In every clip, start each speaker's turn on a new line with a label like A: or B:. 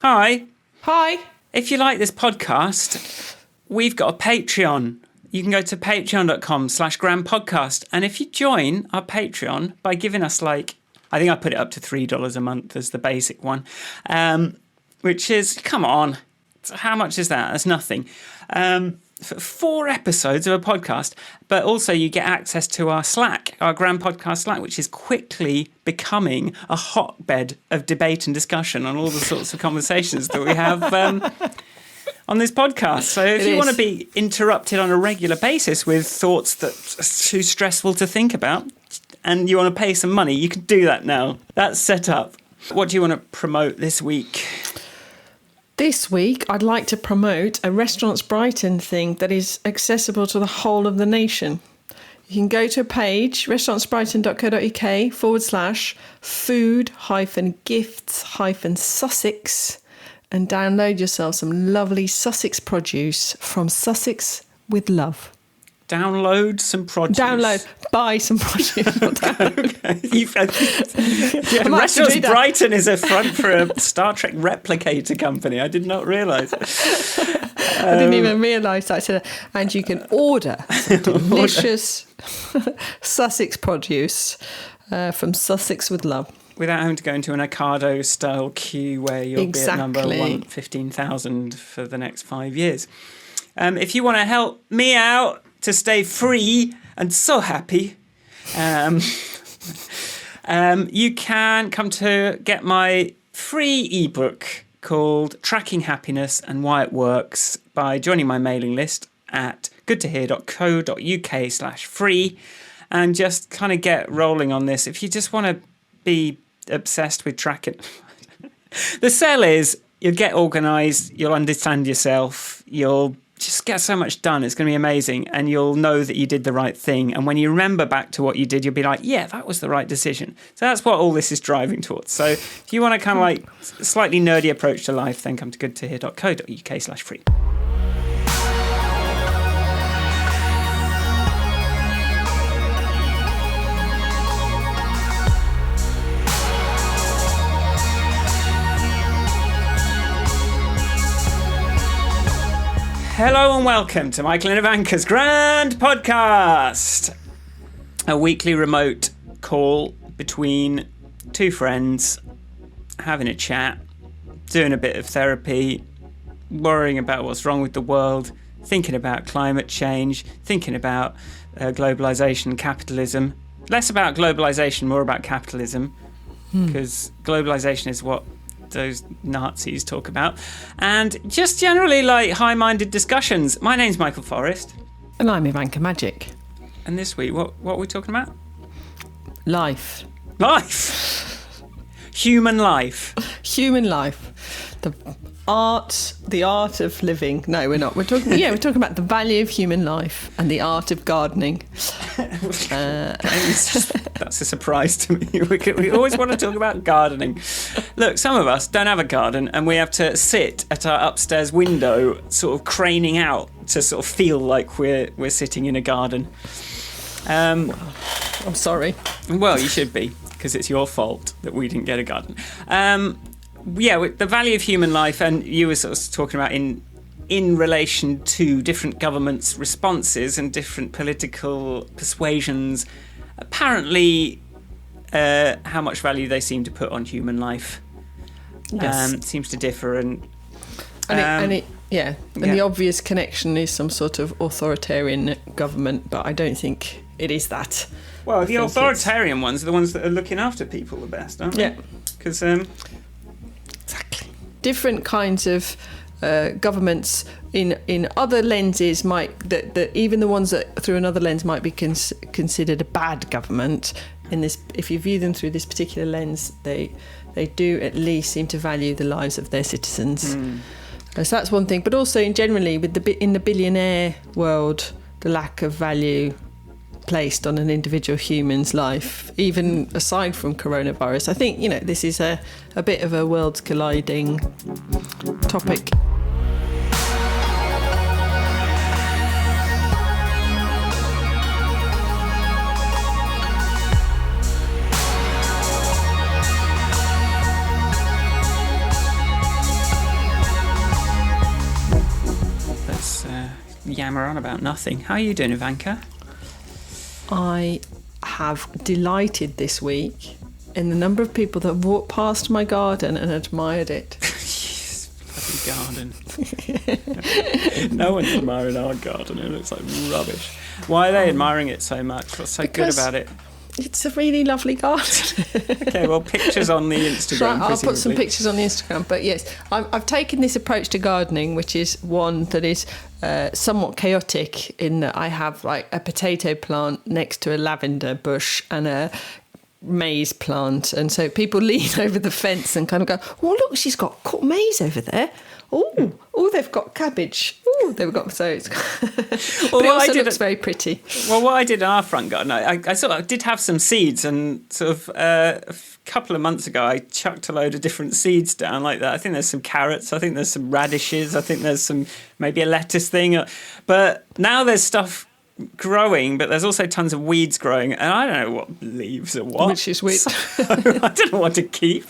A: Hi.
B: Hi.
A: If you like this podcast, we've got a Patreon. You can go to patreon.com/grandpodcast. And if you join our Patreon by giving us I think I put it up to $3 a month as the basic one, which is, come on, how much is that? That's nothing. For 4 episodes of a podcast, but also you get access to our Slack, our Grand Podcast Slack, which is quickly becoming a hotbed of debate and discussion on all the sorts of conversations that we have on this podcast. So if you want to be interrupted on a regular basis with thoughts that are too stressful to think about and you want to pay some money, you can do that now. That's set up. What do you want to promote this week?
B: This week, I'd like to promote a Restaurants Brighton thing that is accessible to the whole of the nation. You can go to a page, restaurantsbrighton.co.uk/food-gifts-Sussex and download yourself some lovely Sussex produce from Sussex with love.
A: Download some produce.
B: Buy some produce.
A: Restaurants Brighton is a front for a Star Trek replicator company. I did not realise.
B: I didn't even realise that. And you can order some delicious Sussex produce from Sussex with love.
A: Without having to go into an Ocado-style queue where you'll be at number 15,000 for the next 5 years. If you want to help me out to stay free and so happy, you can come to get my free ebook called Tracking Happiness and Why It Works by joining my mailing list at goodtohear.co.uk/free and just kind of get rolling on this. If you just want to be obsessed with tracking, the sell is you'll get organised, you'll understand yourself, you'll just get so much done. It's going to be amazing. And you'll know that you did the right thing. And when you remember back to what you did, you'll be like, yeah, that was the right decision. So that's what all this is driving towards. So if you want a kind of slightly nerdy approach to life, then come to goodtohear.co.uk/free. Hello and welcome to Michael and Ivanka's Grand Podcast, a weekly remote call between two friends, having a chat, doing a bit of therapy, worrying about what's wrong with the world, thinking about climate change, thinking about globalisation and capitalism. Less about globalisation, more about capitalism, because globalisation is what those Nazis talk about, and just generally high-minded discussions. My name's Michael Forrest.
B: And I'm Ivanka Magic.
A: And this week, what are we talking about?
B: Life.
A: Human life.
B: Human life. The art of living. No, we're not. We're talking about the value of human life and the art of gardening.
A: That's a surprise to me. We always want to talk about gardening. Look, some of us don't have a garden and we have to sit at our upstairs window sort of craning out to sort of feel like we're sitting in a garden.
B: I'm sorry.
A: Well, you should be, because it's your fault that we didn't get a garden. The value of human life, and you were sort of talking about in relation to different governments' responses and different political persuasions, apparently how much value they seem to put on human life.
B: Yes.
A: Seems to differ.
B: The obvious connection is some sort of authoritarian government, but I don't think it is that.
A: Well, the authoritarian ones are the ones that are looking after people the best, aren't they?
B: Yeah.
A: Because
B: exactly. Different kinds of governments in other lenses even the ones that through another lens might be considered a bad government. If you view them through this particular lens, they do at least seem to value the lives of their citizens. So that's one thing. But also, generally, in the billionaire world, the lack of value placed on an individual human's life, even aside from coronavirus. I think, this is a bit of a worlds colliding topic.
A: yammer on about nothing. How are you doing, Ivanka?
B: I have delighted this week in the number of people that walked past my garden and admired it.
A: Bloody garden. No one's admiring our garden. It looks like rubbish. Why are they admiring it so much? What's so good about it?
B: It's a really lovely garden.
A: Okay, well, pictures on the Instagram.
B: I'll put some pictures on the Instagram. But yes, I've taken this approach to gardening, which is one that is somewhat chaotic in that I have like a potato plant next to a lavender bush and a maize plant. And so people lean over the fence and kind of go, oh, look, she's got maize over there. Oh, they've got cabbage. Oh, they've got, so it's, but it also looks very pretty.
A: Well, what I did in our front garden, I sort of did have some seeds, and sort of a couple of months ago, I chucked a load of different seeds down like that. I think there's some carrots, I think there's some radishes, I think there's some, maybe a lettuce thing. But now there's stuff growing, but there's also tons of weeds growing, and I don't know what leaves are what.
B: Which is weird.
A: So, I don't know what to keep,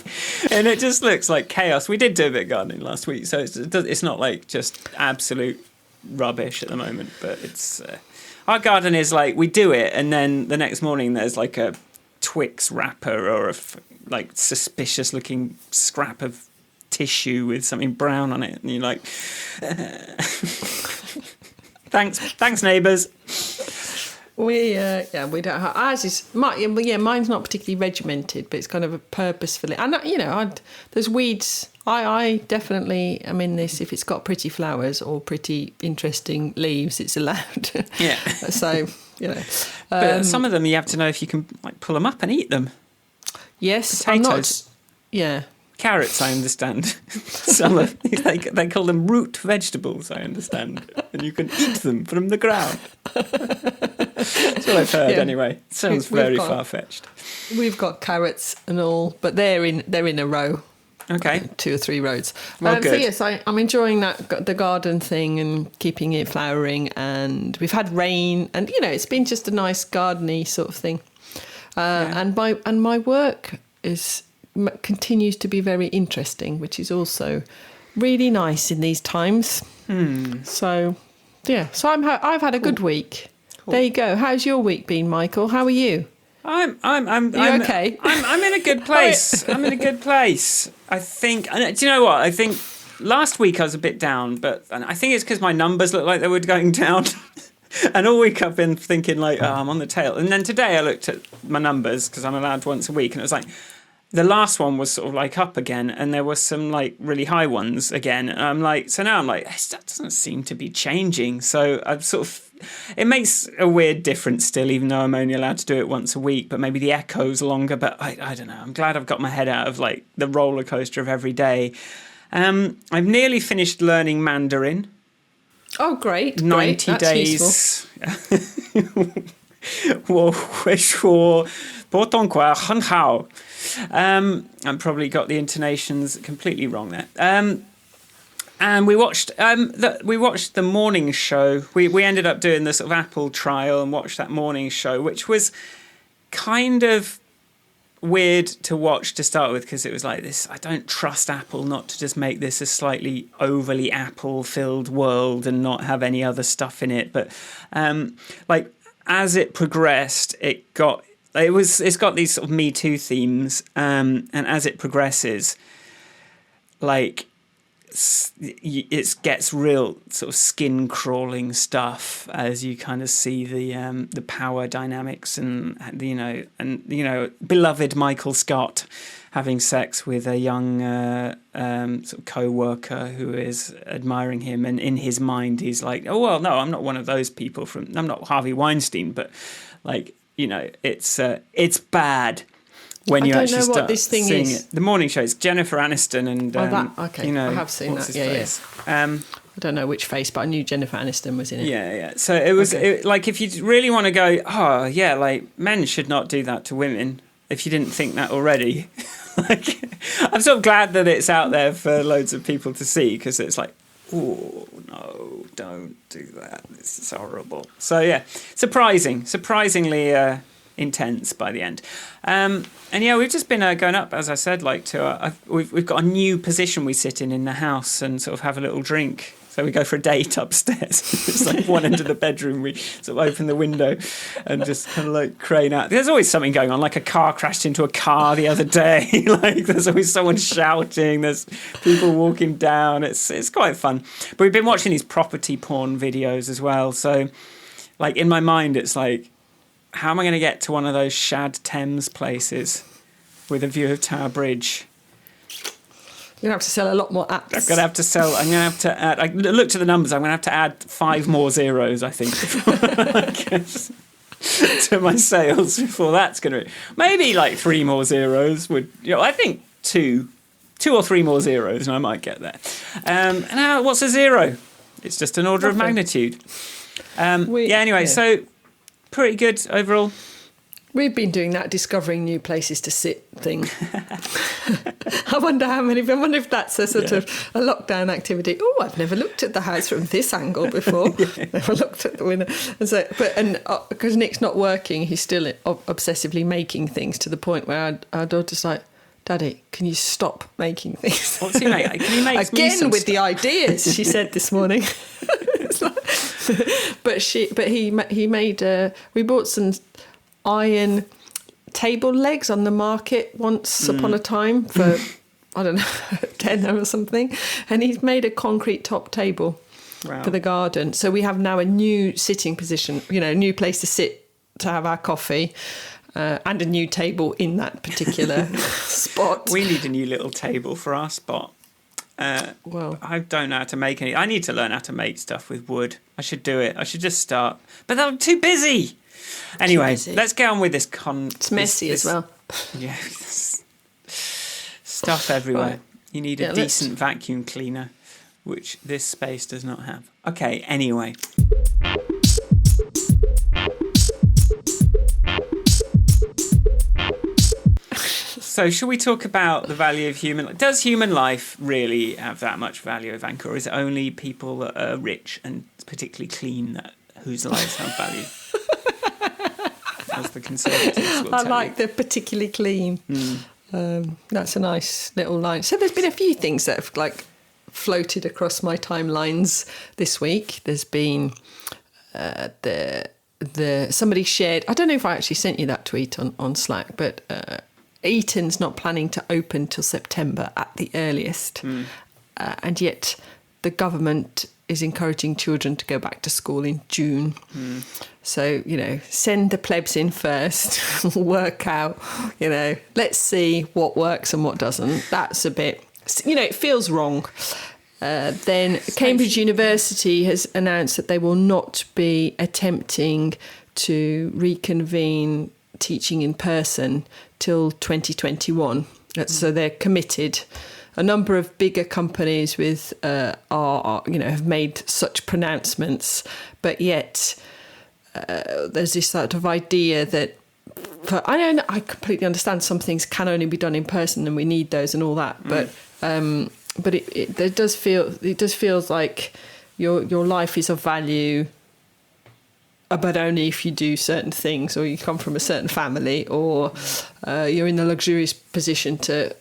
A: and it just looks like chaos. We did do a bit of gardening last week, so it's not like just absolute rubbish at the moment, but it's our garden is like we do it, and then the next morning there's like a Twix wrapper or a like suspicious looking scrap of tissue with something brown on it, and you're like Thanks, neighbours.
B: We don't have ours is mine's not particularly regimented, but it's kind of a purposefully. And there's weeds. I definitely am in this. If it's got pretty flowers or pretty interesting leaves, it's allowed.
A: Yeah.
B: So
A: but some of them you have to know if you can like pull them up and eat them.
B: Yes,
A: potatoes.
B: Yeah.
A: Carrots, I understand. Some they call them root vegetables, I understand. And you can eat them from the ground. That's what I've heard anyway. Sounds very far-fetched.
B: We've got carrots and all, but they're in a row.
A: Okay.
B: 2 or 3 rows.
A: Well, good.
B: So yes, I'm enjoying the garden thing and keeping it flowering, and we've had rain, and it's been just a nice gardeny sort of thing. And my work continues to be very interesting, which is also really nice in these times. So I've had a good week. Cool. There you go. How's your week been, Michael? How are you?
A: I'm
B: okay?
A: I'm in a good place. I'm in a good place. I think. Do you know what? I think last week I was a bit down, but I think it's because my numbers look like they were going down. And all week I've been thinking like, I'm on the tail. And then today I looked at my numbers because I'm allowed once a week, and it was like, the last one was sort of like up again, and there were some like really high ones again. And I'm like, so now I'm like, that doesn't seem to be changing. So I've sort of, it makes a weird difference still, even though I'm only allowed to do it once a week. But maybe the echo's longer. But I don't know. I'm glad I've got my head out of like the roller coaster of every day. I've nearly finished learning Mandarin.
B: Oh, great!
A: 90
B: That's
A: days. 我会说普通话很好. I probably got the intonations completely wrong there. And we watched the morning show. We ended up doing the sort of Apple trial and watched that morning show, which was kind of weird to watch to start with, because it was like this, I don't trust Apple not to just make this a slightly overly Apple-filled world and not have any other stuff in it. But like as it progressed, it's got these sort of Me Too themes, and as it progresses, like it gets real sort of skin crawling stuff as you kind of see the power dynamics and beloved Michael Scott having sex with a young sort of co-worker who is admiring him, and in his mind he's like, oh well, no, I'm not one of those people I'm not Harvey Weinstein, but like it's bad. When you actually start
B: this thing
A: seeing
B: is.
A: it. The morning show is Jennifer Aniston and
B: okay. I have seen that. Yeah. I don't know which face, but I knew Jennifer Aniston was in it.
A: Yeah. So it was like, if you really want to go, oh yeah, like men should not do that to women. If you didn't think that already, like, I'm sort of glad that it's out there for loads of people to see, because it's like, oh no, don't do that. This is horrible. So yeah, surprisingly intense by the end. And yeah, we've just been going up, as I said, like we've got a new position we sit in the house and sort of have a little drink. So we go for a date upstairs. It's like one end of the bedroom. We sort of open the window and just kind of like crane out. There's always something going on, like a car crashed into a car the other day. Like there's always someone shouting. There's people walking down. It's quite fun. But we've been watching these property porn videos as well. So like in my mind, it's like, how am I going to get to one of those Shad Thames places with a view of Tower Bridge?
B: You're going to have to sell a lot more apps.
A: I'm going to have to add, I looked at the numbers, I'm going to have to add 5 more zeros, I think, to my sales before that's going to... Maybe like 3 more zeros would... I think 2 or 3 more zeros and I might get there. And now, what's a zero? It's just an order of magnitude. So pretty good overall.
B: We've been doing that discovering new places to sit thing. I wonder if that's a sort of a lockdown activity. Oh, I've never looked at the house from this angle before. Never looked at the window. And so, because Nick's not working, he's still obsessively making things to the point where our daughter's like, Daddy, can you stop making things?
A: What's he make? Can you make
B: again with the ideas? She said this morning. But he made. We bought some iron table legs on the market once upon a time for I don't know, £10 or something, and he's made a concrete top table for the garden. So we have now a new sitting position, a new place to sit to have our coffee. And a new table in that particular spot.
A: We need a new little table for our spot. I don't know how to make any. I need to learn how to make stuff with wood. I should do it. I should just start. But I'm too busy. Anyway, let's get on with this.
B: It's messy as well.
A: Yeah. Stuff everywhere. Right. You need a decent vacuum cleaner, which this space does not have. Okay, anyway. So shall we talk about the value of human life? Does human life really have that much value, Ivanka, or is it only people that are rich and particularly clean whose lives have value? As the Conservatives will tell
B: like the particularly clean. That's a nice little line. So there's been a few things that have floated across my timelines this week. There's been somebody shared. I don't know if I actually sent you that tweet on Slack, but. Eton's not planning to open till September at the earliest, and yet the government is encouraging children to go back to school in June. So, send the plebs in first, work out, let's see what works and what doesn't. That's a bit, it feels wrong. Then Cambridge University has announced that they will not be attempting to reconvene teaching in person till 2021. So they're committed. A number of bigger companies have made such pronouncements, but yet there's this sort of idea that I completely understand some things can only be done in person and we need those and all that, but it does feel like your life is of value, but only if you do certain things, or you come from a certain family, or you're in the luxurious position to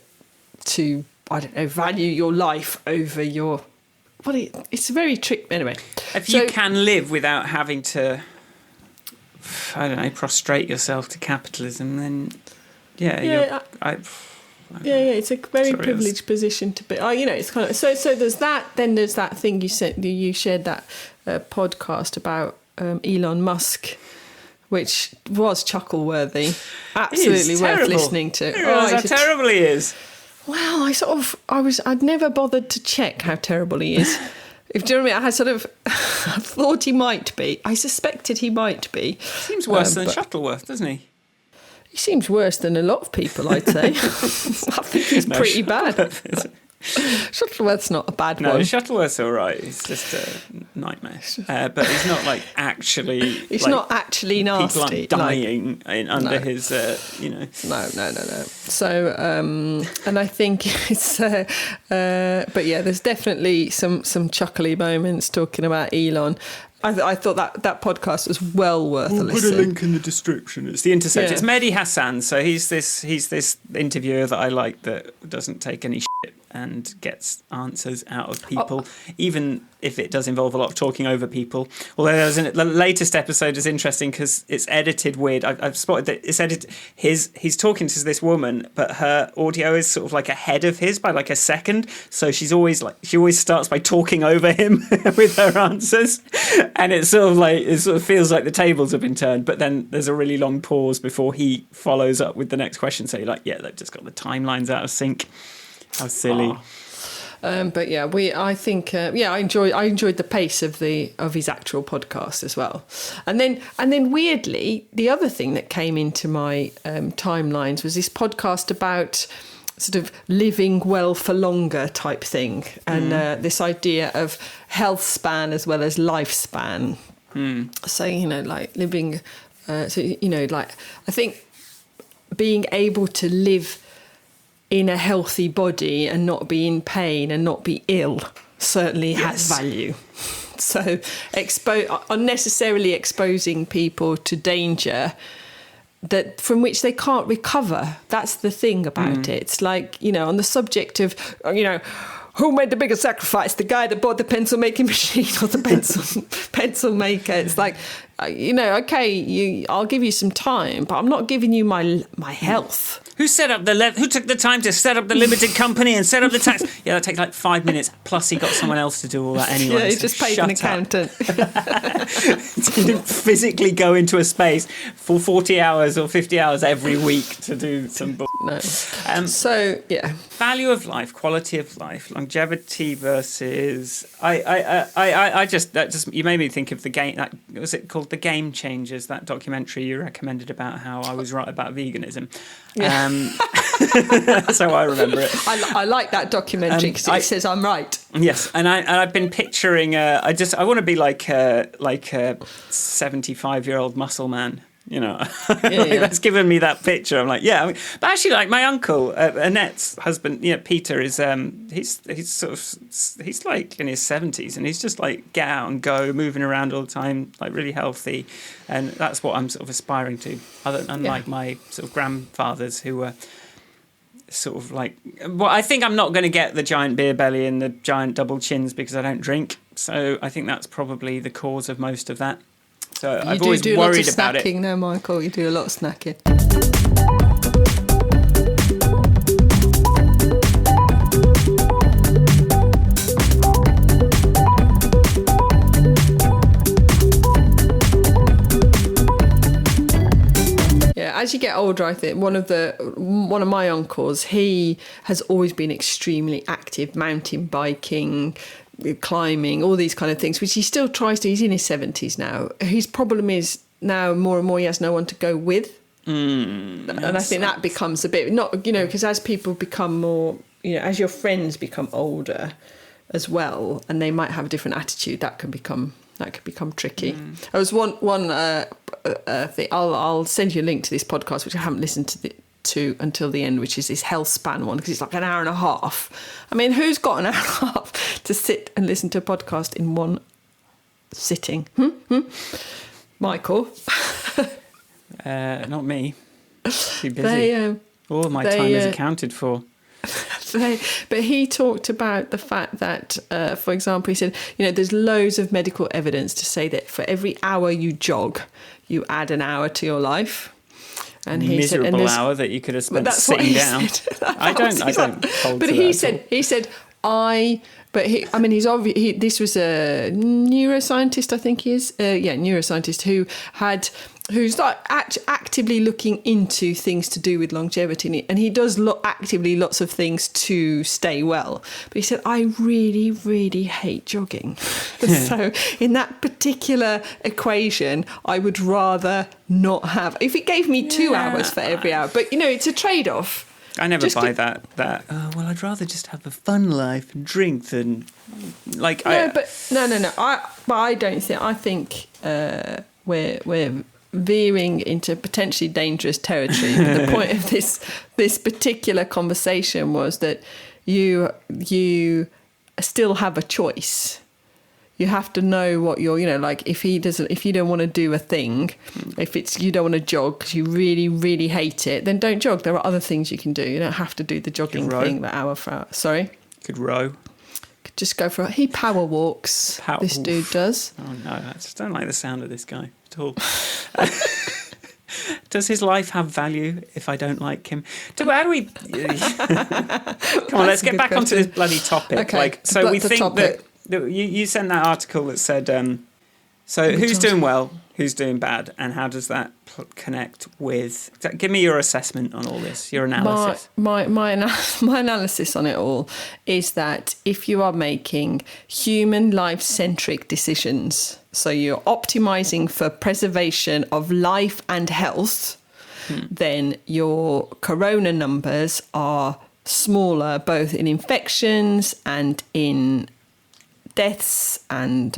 B: I don't know, value your life over your. It's very tricky. Anyway,
A: if you can live without having to, I don't know, prostrate yourself to capitalism, then
B: it's a very privileged position to be. It's kind of so. There's that. Then there's that thing you said. You shared that podcast about. Elon Musk, which was chuckle-worthy, absolutely worth listening to.
A: How terrible he is.
B: Well, I'd never bothered to check how terrible he is. Do you know what I mean? I thought he might be. I suspected he might be.
A: Seems worse than Shuttleworth, doesn't he?
B: He seems worse than a lot of people, I'd say. I think he's pretty bad. Shuttleworth's not a bad one.
A: No, Shuttleworth's all right. He's just a nightmare. But he's not actually...
B: He's not actually nasty.
A: People aren't dying under his,
B: No. So, and I think it's... but yeah, there's definitely some chuckly moments talking about Elon. I thought that podcast was well worth a listen.
A: Put a link in the description. It's The Intercept.
B: Yeah.
A: It's Mehdi Hassan. So he's this interviewer that I like that doesn't take any shit and gets answers out of people, even if it does involve a lot of talking over people. Although the latest episode is interesting because it's edited weird. I've spotted that it's edited. He's talking to this woman, but her audio is sort of like ahead of his by like a second. So she always starts by talking over him with her answers, and it sort of feels like the tables have been turned. But then there's a really long pause before he follows up with the next question. So you're like, yeah, they've just got the timelines out of sync. How silly.
B: But yeah, I think I enjoyed the pace of his actual podcast as well. And then weirdly, the other thing that came into my timelines was this podcast about sort of living well for longer type thing, and this idea of health span as well as lifespan. So like living. I think being able to live in a healthy body and not be in pain and not be ill certainly has value. So unnecessarily exposing people to danger that from which they can't recover. That's the thing about it. It's like, on the subject of, who made the biggest sacrifice, the guy that bought the pencil making machine or the pencil maker? It's like, okay, I'll give you some time, but I'm not giving you my health.
A: Who took the time to set up the limited company and set up the tax? Yeah, that takes like 5 minutes. Plus, he got someone else to do all that anyway.
B: Yeah, he just paid an accountant.
A: He didn't physically go into a space for 40 hours or 50 hours every week to do some bull.
B: No. So, yeah.
A: Value of life, quality of life, longevity versus... you made me think of the game... was it called The Game Changers, that documentary you recommended about how I was right about veganism?
B: Yeah.
A: That's how I remember it.
B: I like that documentary because it says I'm right.
A: Yes, and I've been picturing. I want to be like a 75-year-old muscle man. That's given me that picture. I'm like, but actually, like my uncle Annette's husband, Peter is he's like in his 70s, and he's just like get out and go, moving around all the time, like really healthy, and that's what I'm sort of aspiring to. Unlike my sort of grandfathers who were sort of like, well, I think I'm not going to get the giant beer belly and the giant double chins because I don't drink. So I think that's probably the cause of most of that. So I've always worried about it.
B: You do a lot of snacking now, Michael. You do a lot of snacking. Yeah, as you get older, I think one of my uncles, he has always been extremely active, mountain biking, climbing, all these kind of things, which he still tries to. He's in his 70s now. His problem is now more and more he has no one to go with. And I think that becomes a bit, not, because as people become more, as your friends become older as well, and they might have a different attitude, that can become tricky. There was one thing, I'll send you a link to this podcast, which I haven't listened to until the end, which is this health span one, because it's like an hour and a half. I mean, who's got an hour and a half to sit and listen to a podcast in one sitting? Michael?
A: Not me. Too busy. All my time is accounted for.
B: But he talked about the fact that, for example, he said, there's loads of medical evidence to say that for every hour you jog, you add an hour to your life. And he
A: miserable
B: said,
A: hour that you could have spent sitting down. I don't hold
B: but
A: to
B: he
A: that
B: said this was a neuroscientist, I think he is. Neuroscientist who's like actively looking into things to do with longevity, and he does actively lots of things to stay well. But he said, I really, really hate jogging. So in that particular equation, I would rather not have. If it gave me 2 hours for every hour, but it's a trade-off.
A: I never buy that. I'd rather just have a fun life and drink than like.
B: No. I don't think. I think we're veering into potentially dangerous territory. But the point of this particular conversation was that you still have a choice. You have to know what you're, like if you don't want to do a thing, if you don't want to jog because you really, really hate it, then don't jog. There are other things you can do. You don't have to do the jogging thing, the hour for hour. Sorry?
A: Could row.
B: Could just go for he power walks. This dude does.
A: Oh no, I just don't like the sound of this guy at all. Does his life have value if I don't like him? How do we... Come on, let's get back onto this bloody topic.
B: Okay,
A: so we think that you sent that article that said, who's doing well, who's doing bad, and how does that connect with... Give me your assessment on all this, your analysis.
B: My analysis on it all is that if you are making human life-centric decisions, so you're optimizing for preservation of life and health, then your corona numbers are smaller, both in infections and in deaths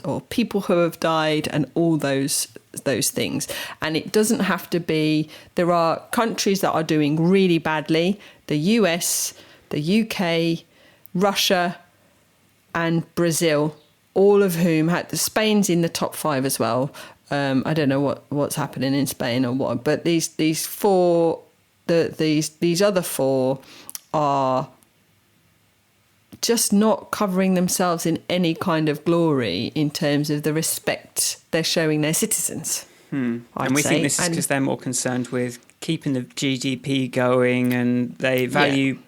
B: or people who have died and all those things. And it doesn't have to be... There are countries that are doing really badly. The US, the UK, Russia and Brazil, all of whom Spain's in the top 5 as well. I don't know what's happening in Spain or what, but these other 4 are just not covering themselves in any kind of glory in terms of the respect they're showing their citizens.
A: And we think this is because they're more concerned with keeping the GDP going, and they value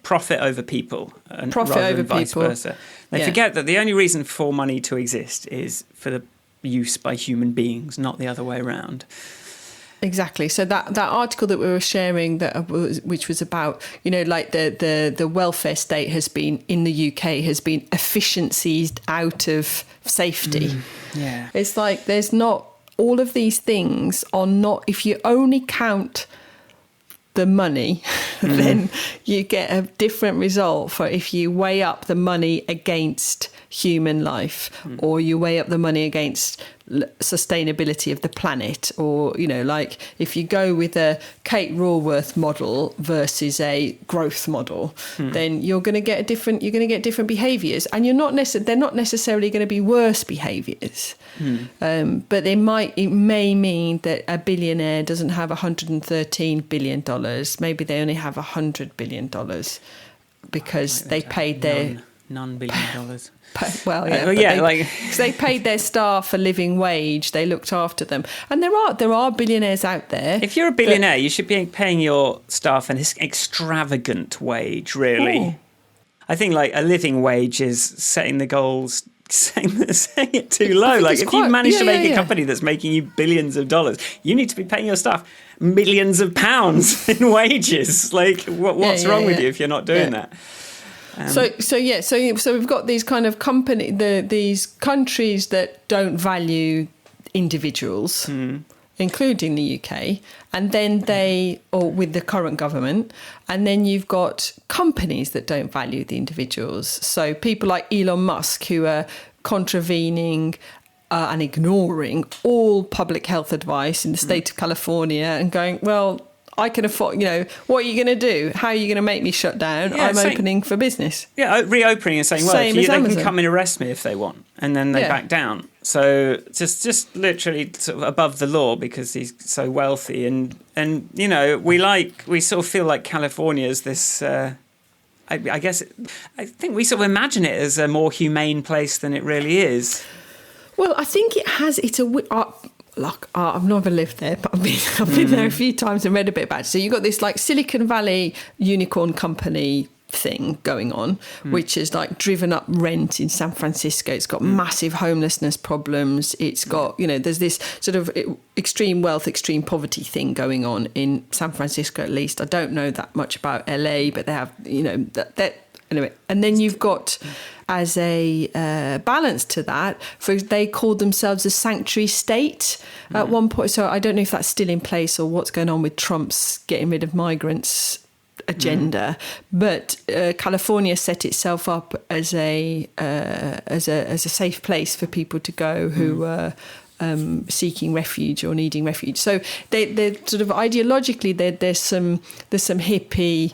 A: profit over people, and rather than vice versa. They forget that the only reason for money to exist is for the use by human beings, not the other way around.
B: Exactly. So that article that we were sharing, which was about, like the welfare state has been in the UK has been efficiencies out of safety.
A: Yeah.
B: It's like there's not all of these things are not. If you only count the money, then you get a different result for if you weigh up the money against human life, or you weigh up the money against sustainability of the planet, or like if you go with a Kate Raworth model versus a growth model, then you're going to get different behaviors, and they're not necessarily going to be worse behaviors. But it may mean that a billionaire doesn't have $113 billion. Maybe they only have $100 billion because they paid their
A: $9
B: billion. Because they paid their staff a living wage, they looked after them, and there are billionaires out there.
A: If you're a billionaire, you should be paying your staff an extravagant wage. Really, I think like a living wage is setting the goals. Saying it too low. Like if you manage to make a company that's making you billions of dollars, you need to be paying your staff millions of pounds in wages. Like what's wrong with you if you're not doing that? So we've got these kind of these countries that don't value individuals, including the UK, and then or with the current government, and then you've got companies that don't value the individuals. So people like Elon Musk, who are contravening and ignoring all public health advice in the state of California and going, well, I can afford, what are you going to do? How are you going to make me shut down? I'm opening for business. Yeah, reopening and saying, well, they can come and arrest me if they want. And then they back down. So just literally sort of above the law because he's so wealthy. And we sort of feel like California is this... I guess I think we sort of imagine it as a more humane place than it really is.
B: Well, I think it has. I've never lived there, but I've been there a few times and read a bit about it. So you've got this like Silicon Valley unicorn company thing going on, which has like driven up rent in San Francisco. It's got massive homelessness problems. It's got, there's this sort of extreme wealth, extreme poverty thing going on in San Francisco, at least. I don't know that much about LA, but they have, anyway. And then you've got, as a balance to that, they called themselves a sanctuary state at one point. So I don't know if that's still in place or what's going on with Trump's getting rid of migrants agenda, but California set itself up as a safe place for people to go who were seeking refuge or needing refuge. So they're sort of ideologically there's some hippie,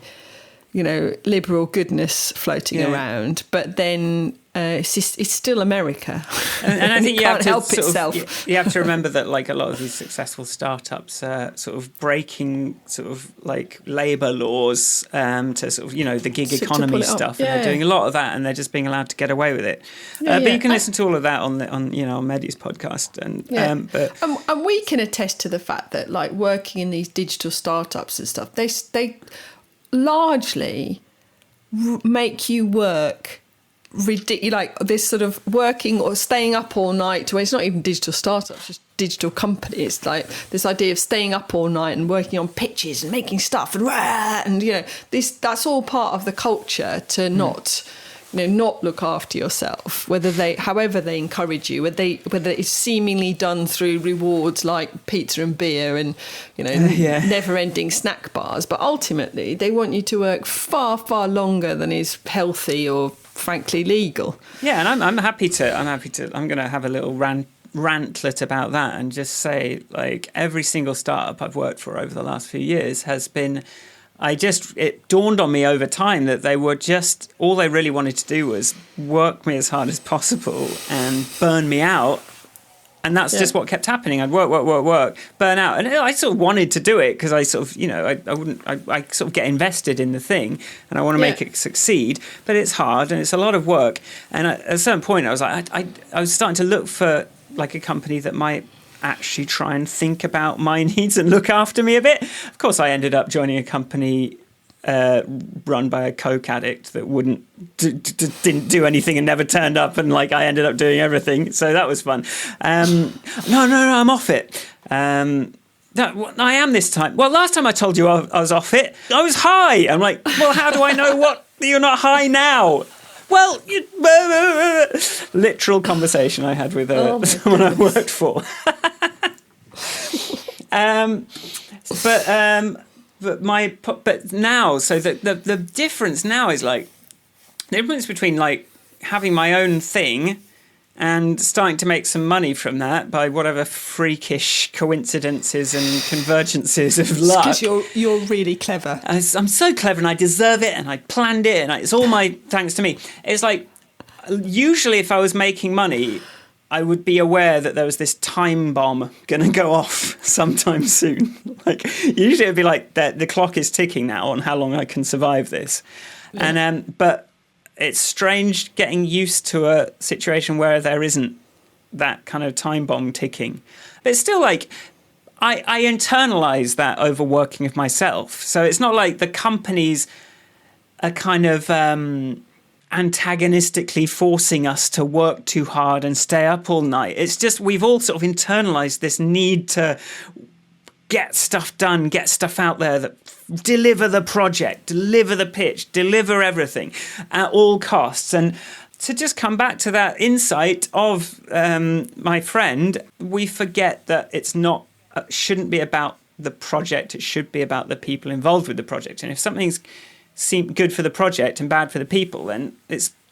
B: liberal goodness floating around, but then it's still America,
A: and I think you have
B: can't
A: to
B: help
A: sort
B: itself.
A: of, you have to remember that like a lot of these successful startups are sort of breaking sort of like labour laws to sort of, you know, the gig
B: To
A: economy
B: pull it up.
A: stuff, and they're
B: Yeah.
A: doing a lot of that, and they're just being allowed to get away with it.
B: Yeah,
A: But
B: yeah.
A: you can listen to all of that on you know, on Medi's podcast, and
B: Yeah.
A: but
B: And we can attest to the fact that, like, working in these digital startups and stuff, they largely make you work like this sort of working or staying up all night. Well, it's not even digital startups, just digital companies. Like this idea of staying up all night and working on pitches and making stuff and you know, that's all part of the culture to not. You know, not look after yourself, however they encourage you, whether it's seemingly done through rewards like pizza and beer and, you know, never-ending snack bars. But ultimately, they want you to work far, far longer than is healthy or, frankly, legal.
A: yeah, and I'm happy to. I'm going to have a little rantlet about that and just say, like, every single startup I've worked for over the last few years has been. It dawned on me over time that all they really wanted to do was work me as hard as possible and burn me out. And that's just what kept happening. I'd work, burn out. And I sort of wanted to do it because I sort of, you know, I sort of get invested in the thing and I want to make it succeed. But it's hard and it's a lot of work. And at a certain point, I was like, I was starting to look for like a company that might actually try and think about my needs and look after me a bit. Of course, I ended up joining a company run by a coke addict that didn't do anything and never turned up, and like I ended up doing everything. So that was fun. No, I'm off it. I am this time. Well, last time I told you I was off it, I was high. I'm like, well, how do I know what you're not high now? Well, literal conversation I had with someone I worked for. But now, so the difference now is like the difference between like having my own thing and starting to make some money from that by whatever freakish coincidences and convergences of luck.
B: Because you're really clever.
A: I'm so clever and I deserve it and I planned it and it's all my thanks to me. It's like usually if I was making money, I would be aware that there was this time bomb going to go off sometime soon. Like usually it'd be like the clock is ticking now on how long I can survive this. Yeah. And but it's strange getting used to a situation where there isn't that kind of time bomb ticking. But it's still like I internalize that overworking of myself. So it's not like the companies are kind of antagonistically forcing us to work too hard and stay up all night. It's just we've all sort of internalized this need to get stuff done, get stuff out there, that deliver the project, deliver the pitch, deliver everything at all costs. And to just come back to that insight of my friend, we forget that it's not shouldn't be about the project. It should be about the people involved with the project. And if something's good for the project and bad for the people, then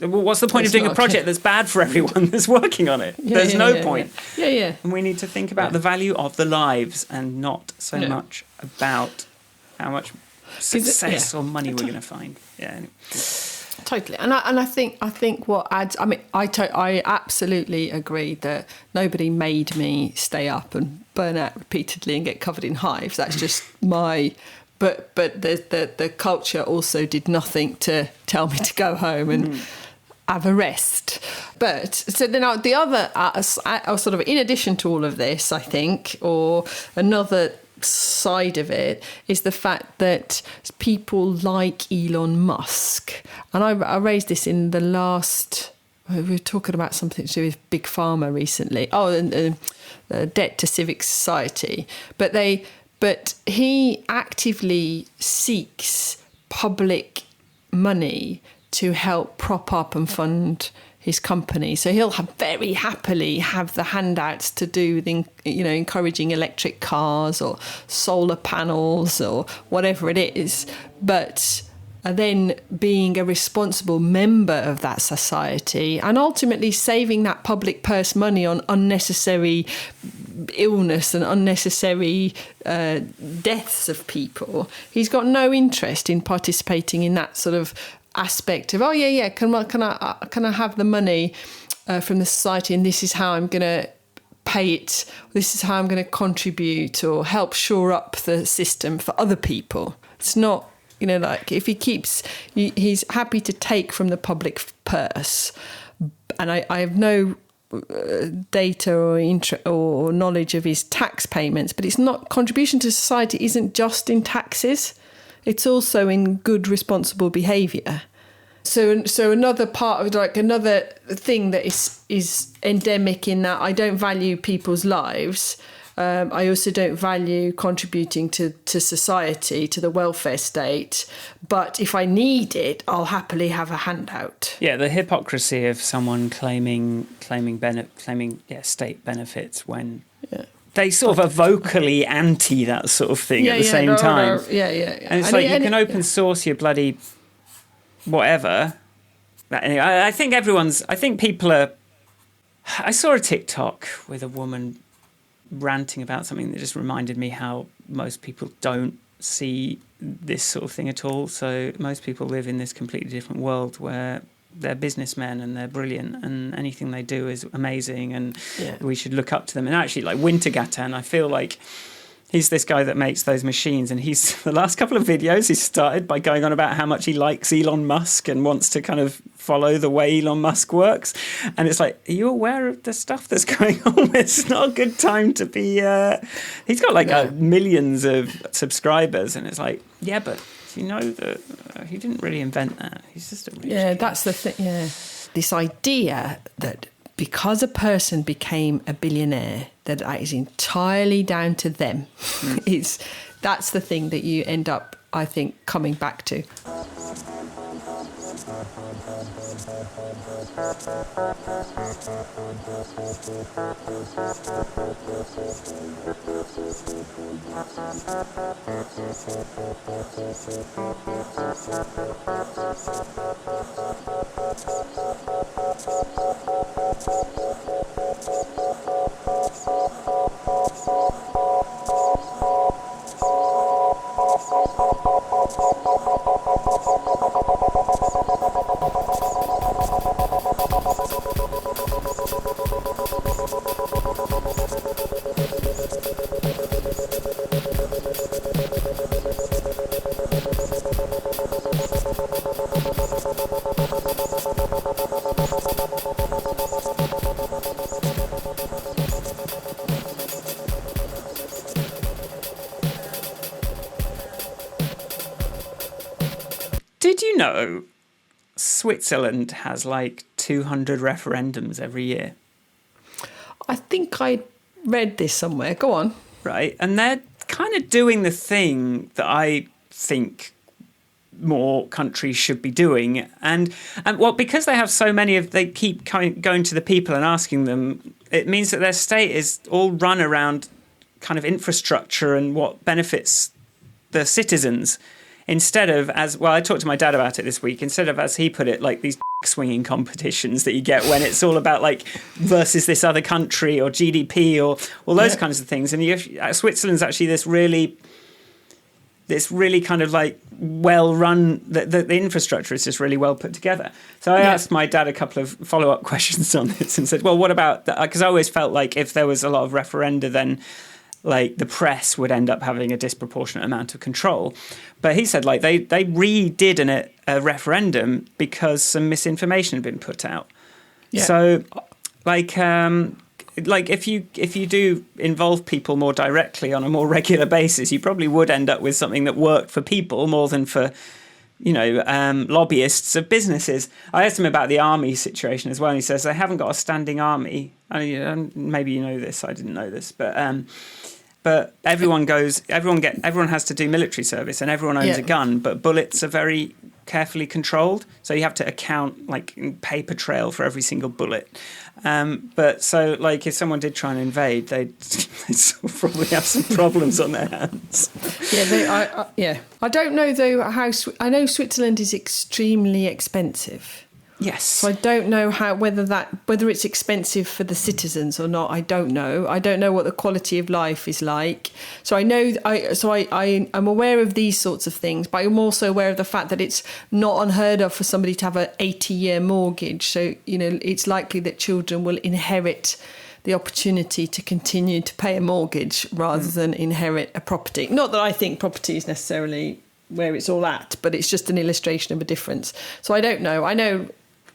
A: what's the point of doing a project that's bad for everyone that's working on it? There's no point.
B: Yeah.
A: And we need to think about the value of the lives and not so much about how much success or money we're going to find. Yeah. Anyway.
B: Totally, and I think what adds. I mean, I absolutely agree that nobody made me stay up and burn out repeatedly and get covered in hives. That's just my. But the culture also did nothing to tell me to go home and have a rest. But so then the other sort of in addition to all of this, I think, or another side of it is the fact that people like Elon Musk, and I raised this in the last. We were talking about something to do with Big Pharma recently. Debt to civic society, But he actively seeks public money to help prop up and fund his company. So he'll very happily have the handouts to do with, encouraging electric cars or solar panels or whatever it is. But then being a responsible member of that society and ultimately saving that public purse money on unnecessary illness and unnecessary deaths of people. He's got no interest in participating in that sort of aspect of, can I have the money from the society, and this is how I'm going to pay it, this is how I'm going to contribute or help shore up the system for other people. It's not, like if he's happy to take from the public purse, and I have no data or knowledge of his tax payments, but it's not, contribution to society isn't just in taxes, it's also in good responsible behaviour. So another part of, like, another thing that is endemic in that I don't value people's lives. I also don't value contributing to society, to the welfare state. But if I need it, I'll happily have a handout.
A: Yeah, the hypocrisy of someone claiming state benefits when they sort of are vocally anti that sort of thing at the same time. And it's you can open source your bloody whatever. Anyway, I think people are. I saw a TikTok with a woman ranting about something that just reminded me how most people don't see this sort of thing at all. So most people live in this completely different world where they're businessmen and they're brilliant and anything they do is amazing and we should look up to them. And actually, like Wintergatan, I feel like he's this guy that makes those machines, and he's the last couple of videos he started by going on about how much he likes Elon Musk and wants to kind of follow the way Elon Musk works. And it's like, are you aware of the stuff that's going on? It's not a good time to be. He's got millions of subscribers, and it's like, yeah, but you know that he didn't really invent that. He's just a rich kid. That's the thing. Yeah,
B: this idea that because a person became a billionaire, that is entirely down to them. That's the thing that you end up, I think, coming back to.
A: Did you know Switzerland has like 200 referendums every year?
B: I think I read this somewhere. Go on.
A: Right. And they're kind of doing the thing that I think more countries should be doing. And because they have so many they keep going to the people and asking them, it means that their state is all run around kind of infrastructure and what benefits the citizens. Instead of, I talked to my dad about it this week, instead of, as he put it, like these swinging competitions that you get when it's all about like versus this other country or GDP or all those kinds of things. And Switzerland's actually this really kind of like well run, the infrastructure is just really well put together. So I asked my dad a couple of follow-up questions on this and said, well, what about that? Because I always felt like if there was a lot of referenda, then like the press would end up having a disproportionate amount of control. But he said like they redid a referendum because some misinformation had been put out. Yeah. So like if you do involve people more directly on a more regular basis, you probably would end up with something that worked for people more than for lobbyists of businesses. I asked him about the army situation as well, and he says they haven't got a standing army. Maybe you know this, I didn't know this, but everyone has to do military service, and everyone owns a gun, but bullets are very carefully controlled, so you have to account like paper trail for every single bullet. But so like if someone did try and invade, they'd probably have some problems on their hands.
B: I don't know though how. I know Switzerland is extremely expensive.
A: Yes.
B: So I don't know whether it's expensive for the citizens or not. I don't know. I don't know what the quality of life is like. So I know I'm aware of these sorts of things, but I'm also aware of the fact that it's not unheard of for somebody to have an 80-year mortgage. So, it's likely that children will inherit the opportunity to continue to pay a mortgage rather than inherit a property. Not that I think property is necessarily where it's all at, but it's just an illustration of a difference. So I don't know. I know,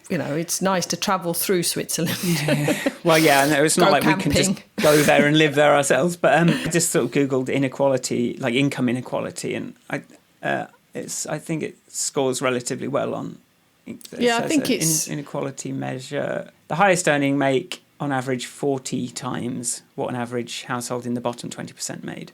B: it's nice to travel through Switzerland.
A: Yeah. Well, yeah, no, it's not like camping. We can just go there and live there ourselves. But I just sort of Googled inequality, like income inequality, and I think it scores relatively well on.
B: Yeah, I think it's
A: inequality measure. The highest earning make on average 40 times what an average household in the bottom 20% made.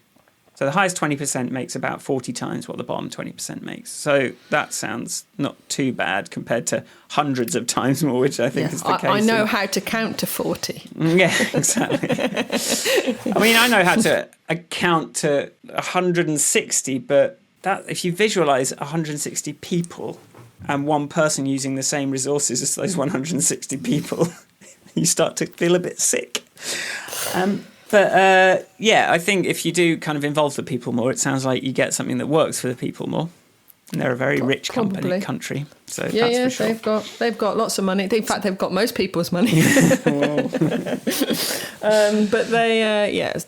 A: So the highest 20% makes about 40 times what the bottom 20% makes. So that sounds not too bad compared to hundreds of times more, which I think is the case.
B: I know how to count to 40.
A: Yeah, exactly. I mean, I know how to count to 160, but that if you visualize 160 people and one person using the same resources as those 160 people, you start to feel a bit sick. But I think if you do kind of involve the people more, it sounds like you get something that works for the people more. And they're a very rich country, so that's for sure.
B: They've got lots of money. In fact, they've got most people's money. But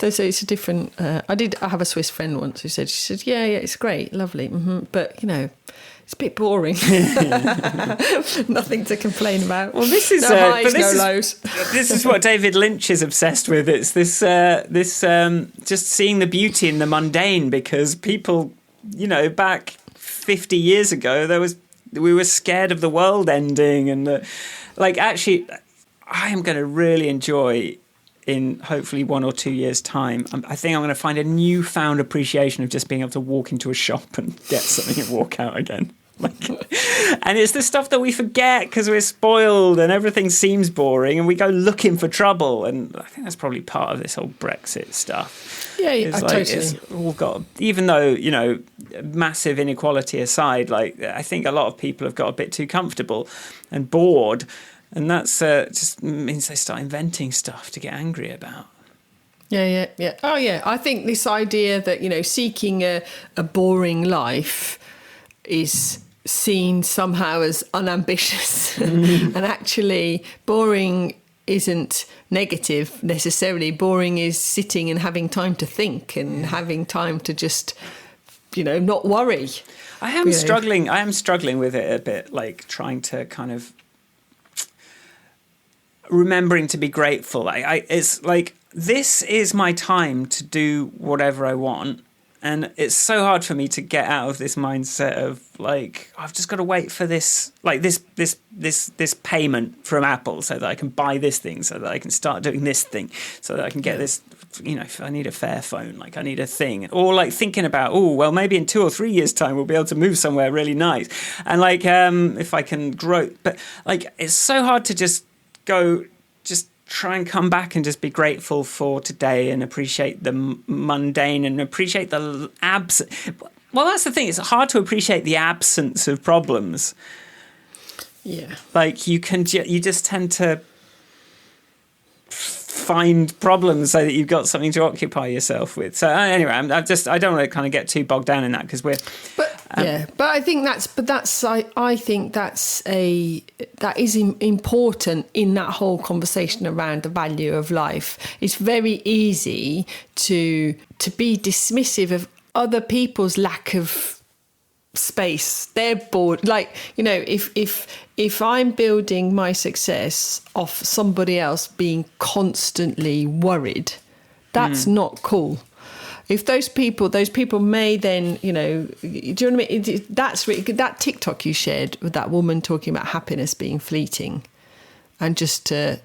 B: so it's a different. I have a Swiss friend once who said, yeah, it's great, lovely, but it's a bit boring. Nothing to complain about.
A: Well, this is
B: no highs, no lows.
A: This is what David Lynch is obsessed with. It's this just seeing the beauty in the mundane, because people, back 50 years ago, we were scared of the world ending, and actually, I am going to really enjoy. In hopefully 1 or 2 years' time, I think I'm going to find a newfound appreciation of just being able to walk into a shop and get something and walk out again. And it's the stuff that we forget because we're spoiled and everything seems boring and we go looking for trouble. And I think that's probably part of this whole Brexit stuff.
B: Yeah, totally.
A: It's all got, even though, massive inequality aside, I think a lot of people have got a bit too comfortable and bored. And that's just means they start inventing stuff to get angry about.
B: Yeah. Oh, yeah. I think this idea that, seeking a boring life is seen somehow as unambitious. And actually, boring isn't negative necessarily. Boring is sitting and having time to think and having time to just, not worry.
A: I am struggling with it a bit, trying to kind of remembering to be grateful. It's like, this is my time to do whatever I want, and it's so hard for me to get out of this mindset of I've just got to wait for this this payment from Apple so that I can buy this thing, so that I can start doing this thing, so that I can get this. If I need a Fairphone, I need a thing, or thinking about, maybe in 2 or 3 years' time we'll be able to move somewhere really nice, and if I can grow, but it's so hard to just try and come back and just be grateful for today and appreciate the mundane and appreciate the well, that's the thing, it's hard to appreciate the absence of problems.
B: Yeah,
A: you just tend to find problems so that you've got something to occupy yourself with. So anyway, I don't want to kind of get too bogged down in that, because
B: I think that is important in that whole conversation around the value of life. It's very easy to be dismissive of other people's lack of space. They're bored. If I'm building my success off somebody else being constantly worried, that's not cool. If those people may then, do you know what I mean? That's really, that TikTok you shared with that woman talking about happiness being fleeting, and just
A: well,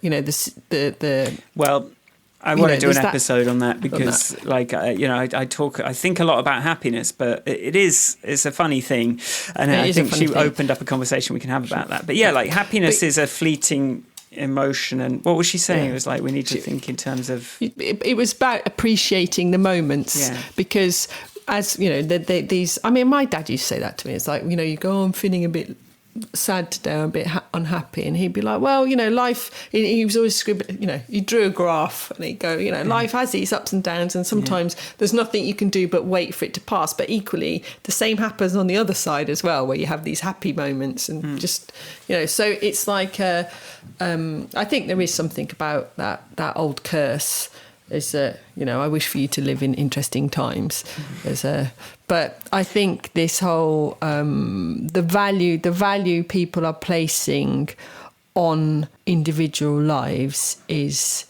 A: I want to do an episode on that, because I think a lot about happiness, but it's a funny thing, and I think she opened up a conversation we can have about that. But happiness is a fleeting emotion. And what was she saying? It was we need to think in terms of,
B: it was about appreciating the moments, because as these, my dad used to say that to me. It's you go, I'm feeling a bit sad today, I'm a bit unhappy, and he'd be like, well, life, he was always scribbling, he drew a graph, and he'd go, life has these ups and downs, and sometimes there's nothing you can do but wait for it to pass, but equally the same happens on the other side as well, where you have these happy moments, and just, so it's like, I think there is something about that old curse, is that, I wish for you to live in interesting times. But I think this whole the value people are placing on individual lives it's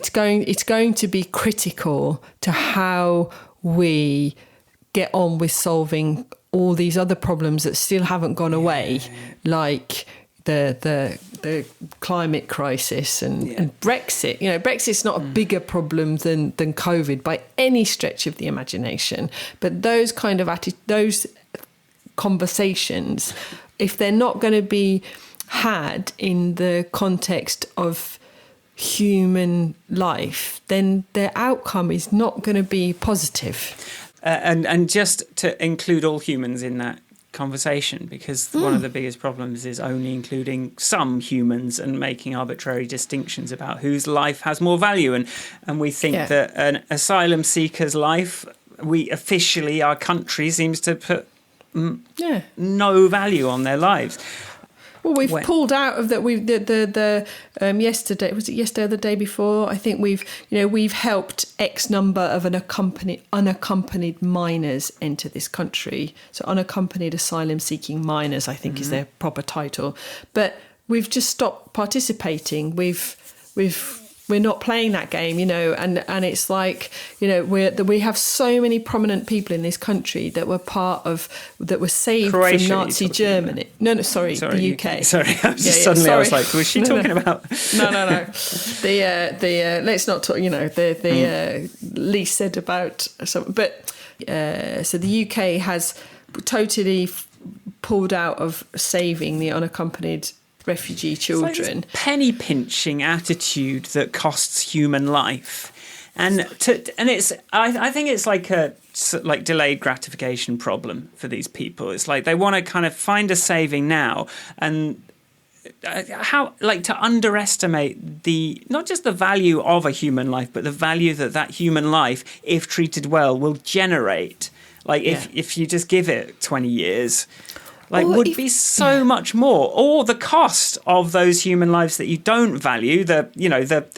B: going to be critical to how we get on with solving all these other problems that still haven't gone away, like the climate crisis and Brexit. Brexit's not a bigger problem than COVID by any stretch of the imagination. But those kind of those conversations, if they're not going to be had in the context of human life, then their outcome is not going to be positive.
A: And just to include all humans in that conversation, because one of the biggest problems is only including some humans and making arbitrary distinctions about whose life has more value, and we think that an asylum seeker's life, our country seems to put no value on their lives.
B: Well, we've pulled out of that. Yesterday, was it yesterday or the day before? I think we've helped X number of unaccompanied minors enter this country. So unaccompanied asylum-seeking minors, I think, is their proper title. But we've just stopped participating. We're not playing that game, and it's like, we have so many prominent people in this country that were saved
A: Croatia,
B: from Nazi Germany. No, sorry, the UK.
A: Sorry, I was suddenly I was like, was she talking about?
B: No. The let's not talk. The least said about something. But so the UK has totally pulled out of saving the unaccompanied refugee children.
A: It's like penny pinching attitude that costs human life, and it's I think it's like a delayed gratification problem for these people. It's like they want to kind of find a saving now, and to underestimate not just the value of a human life, but the value that human life, if treated well, will generate. If you just give it 20 years. Would be so much more, or the cost of those human lives that you don't value, the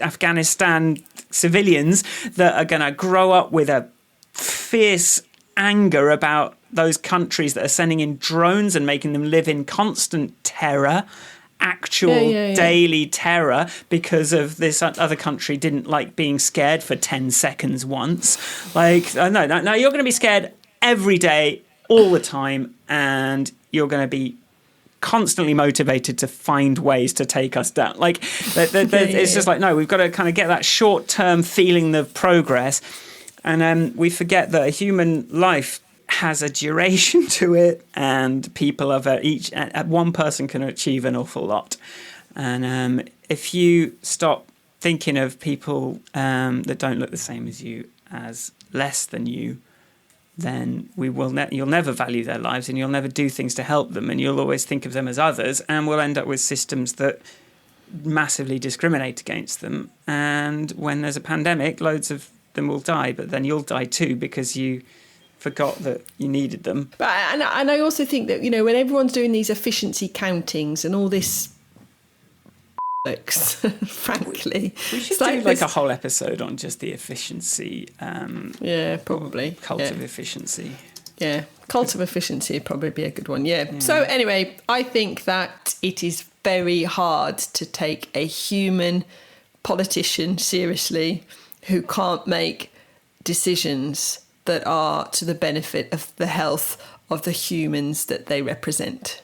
A: Afghanistan civilians that are going to grow up with a fierce anger about those countries that are sending in drones and making them live in constant terror, daily terror, because of this other country didn't like being scared for 10 seconds once. No, you're going to be scared every day, all the time, and you're going to be constantly motivated to find ways to take us down. It's just like, no, we've got to kind of get that short-term feeling of progress. And we forget that a human life has a duration to it, and people one person can achieve an awful lot. And if you stop thinking of people that don't look the same as you as less than you, then you'll never value their lives, and you'll never do things to help them, and you'll always think of them as others, and we'll end up with systems that massively discriminate against them. And when there's a pandemic, loads of them will die, but then you'll die too because you forgot that you needed them.
B: And I also think that, when everyone's doing these efficiency countings and all this frankly,
A: we should do a whole episode on just the efficiency.
B: Probably
A: cult of efficiency.
B: Yeah, cult of efficiency would probably be a good one. Yeah. So anyway, I think that it is very hard to take a human politician seriously who can't make decisions that are to the benefit of the health of the humans that they represent.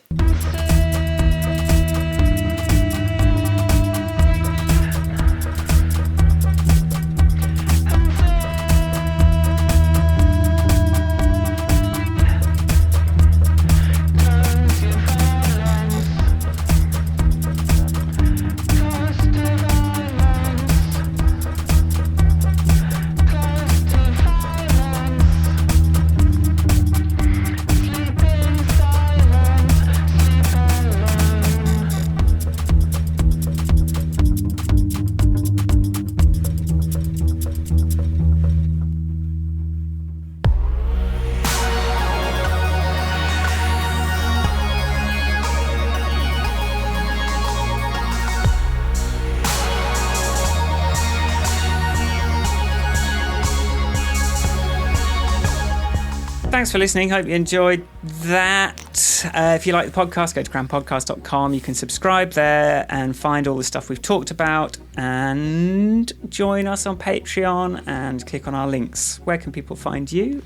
A: thanks for listening. Hope you enjoyed that. If you like the podcast, go to grandpodcast.com. You can subscribe there and find all the stuff we've talked about, and join us on Patreon and click on our links. Where can people find you?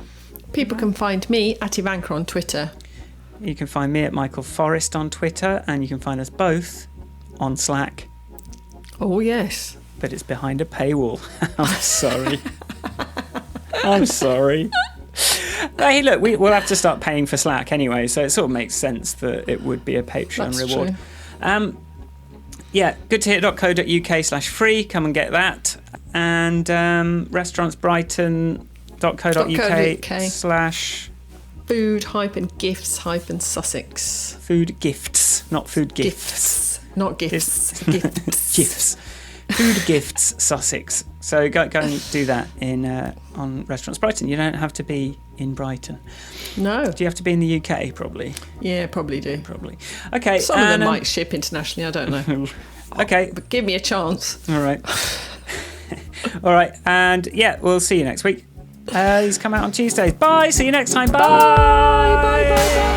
B: People can find me at Ivanka on Twitter.
A: You can find me at Michael Forrest on Twitter, and you can find us both on Slack.
B: Oh, yes.
A: But it's behind a paywall. I'm sorry. I'm sorry. Hey, look, we'll have to start paying for Slack anyway, so it sort of makes sense that it would be a Patreon reward.
B: True.
A: Yeah, goodtohear.co.uk/free. Come and get that. And restaurantsbrighton.co.uk/
B: food-gifts-Sussex.
A: Food gifts, not food gifts.
B: Not gifts. Gifts.
A: Gifts. Food gifts Sussex. So go and do that on Restaurants Brighton. You don't have to be in Brighton.
B: No.
A: Do you have to be in the UK? Probably.
B: Yeah, probably do.
A: Probably. Okay.
B: Some of them might ship internationally. I don't know.
A: Okay.
B: But give me a chance.
A: All right. All right. And yeah, we'll see you next week. These come out on Tuesdays. Bye. See you next time. Bye.
B: Bye. Bye. Bye. Bye.